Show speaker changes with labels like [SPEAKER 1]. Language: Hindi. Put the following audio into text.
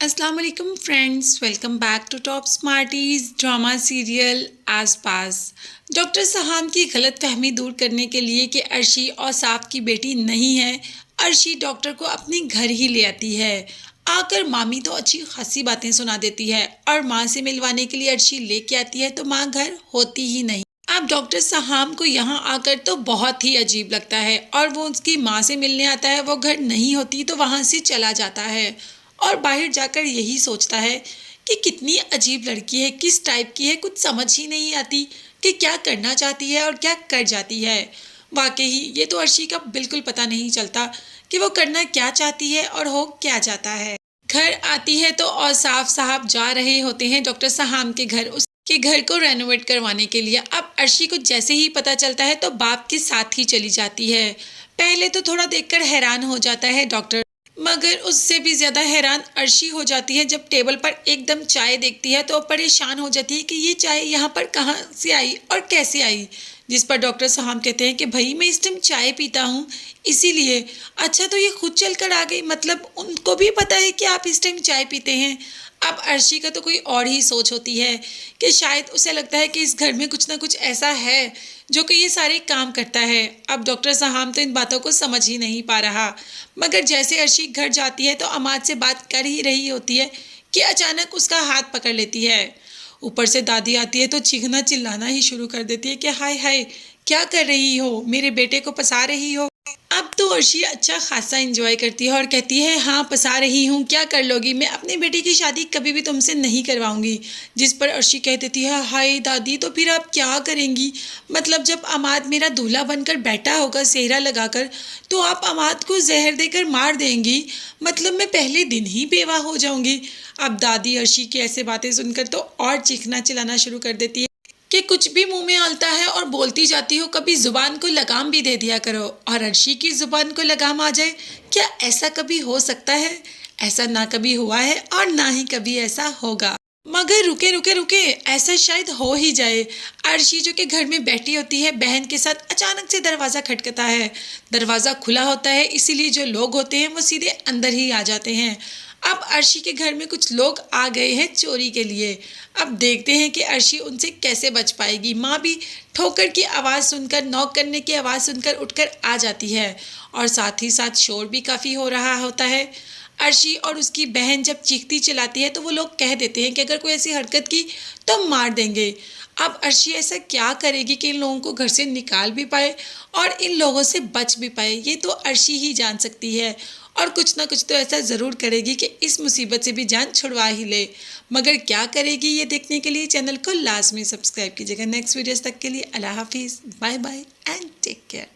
[SPEAKER 1] अस्सलाम वालेकुम friends, welcome back to Top Smarties drama serial आस पास। डॉक्टर सहाम की गलतफहमी दूर करने के लिए कि अर्शी औसाफ की बेटी नहीं है, अर्शी डॉक्टर को अपने घर ही ले आती है। आकर मामी तो अच्छी खासी बातें सुना देती है और माँ से मिलवाने के लिए अर्शी लेके आती है तो माँ घर होती ही नहीं। अब डॉक्टर सहाम को यहाँ आकर तो बहुत ही अजीब लगता है और वो उसकी माँ से मिलने आता है, वो घर नहीं होती तो वहाँ से चला जाता है और बाहर जाकर यही सोचता है कि कितनी अजीब लड़की है, किस टाइप की है, कुछ समझ ही नहीं आती कि क्या करना चाहती है और क्या कर जाती है। वाकई ये तो अर्शी का बिल्कुल पता नहीं चलता कि वो करना क्या चाहती है और हो क्या जाता है। घर आती है तो औसाफ साहब जा रहे होते हैं डॉक्टर सहाम के घर, उसके घर को रेनोवेट करवाने के लिए। अब अर्शी को जैसे ही पता चलता है तो बाप के साथ ही चली जाती है। पहले तो थोड़ा देखकर हैरान हो जाता है डॉक्टर, मगर उससे भी ज्यादा हैरान अर्शी हो जाती है जब टेबल पर एकदम चाय देखती है तो परेशान हो जाती है कि ये चाय यहाँ पर कहाँ से आई और कैसे आई। जिस पर डॉक्टर साहब कहते हैं कि भाई मैं इस टाइम चाय पीता हूँ इसीलिए। अच्छा तो ये खुद चल कर आ गई, मतलब उनको भी पता है कि आप इस टाइम चाय पीते हैं। अब अर्शी का तो कोई और ही सोच होती है कि शायद उसे लगता है कि इस घर में कुछ ना कुछ ऐसा है जो कि ये सारे काम करता है। अब डॉक्टर साहब तो इन बातों को समझ ही नहीं पा रहा, मगर जैसे अर्शी घर जाती है तो अमाद से बात कर ही रही होती है कि अचानक उसका हाथ पकड़ लेती है। ऊपर से दादी आती है तो चीखना चिल्लाना ही शुरू कर देती है कि हाय हाय क्या कर रही हो, मेरे बेटे को फंसा रही हो। अब तो अर्शी अच्छा खासा एंजॉय करती है और कहती है हाँ फंसा रही हूँ, क्या कर लोगी, मैं अपनी बेटी की शादी कभी भी तुमसे नहीं करवाऊंगी। जिस पर अर्शी कह देती है हाय दादी तो फिर आप क्या करेंगी, मतलब जब अमाद मेरा दूल्हा बनकर बैठा होगा सेहरा लगाकर तो आप अमाद को जहर देकर मार देंगी, मतलब मैं पहले दिन ही बेवा हो जाऊंगी। अब दादी अर्शी की ऐसे बातें सुनकर तो और चीखना चिल्लाना शुरू कर देती है कि कुछ भी मुंह में आलता है और बोलती जाती हो, कभी जुबान को लगाम भी दे दिया करो। और अर्शी की जुबान को लगाम आ जाए, क्या ऐसा कभी हो सकता है? ऐसा ना कभी हुआ है और ना ही कभी ऐसा होगा। मगर रुके रुके रुके, ऐसा शायद हो ही जाए। अर्शी जो कि घर में बैठी होती है बहन के साथ, अचानक से दरवाज़ा खटखता है। दरवाज़ा खुला होता है इसीलिए जो लोग होते हैं वो सीधे अंदर ही आ जाते हैं। अब अर्शी के घर में कुछ लोग आ गए हैं चोरी के लिए। अब देखते हैं कि अर्शी उनसे कैसे बच पाएगी। माँ भी ठोकर की आवाज़ सुनकर, नॉक करने की आवाज़ सुनकर उठकर आ जाती है और साथ ही साथ शोर भी काफ़ी हो रहा होता है। अर्शी और उसकी बहन जब चीखती चिल्लाती है तो वो लोग कह देते हैं कि अगर कोई ऐसी हरकत की तो मार देंगे। अब अर्शी ऐसा क्या करेगी कि इन लोगों को घर से निकाल भी पाए और इन लोगों से बच भी पाए, ये तो अर्शी ही जान सकती है। और कुछ ना कुछ तो ऐसा ज़रूर करेगी कि इस मुसीबत से भी जान छुड़वा ही ले। मगर क्या करेगी ये देखने के लिए चैनल को लाजमी सब्सक्राइब कीजिएगा। नेक्स्ट वीडियोस तक के लिए अल्लाह हाफिज़, bye bye and take care.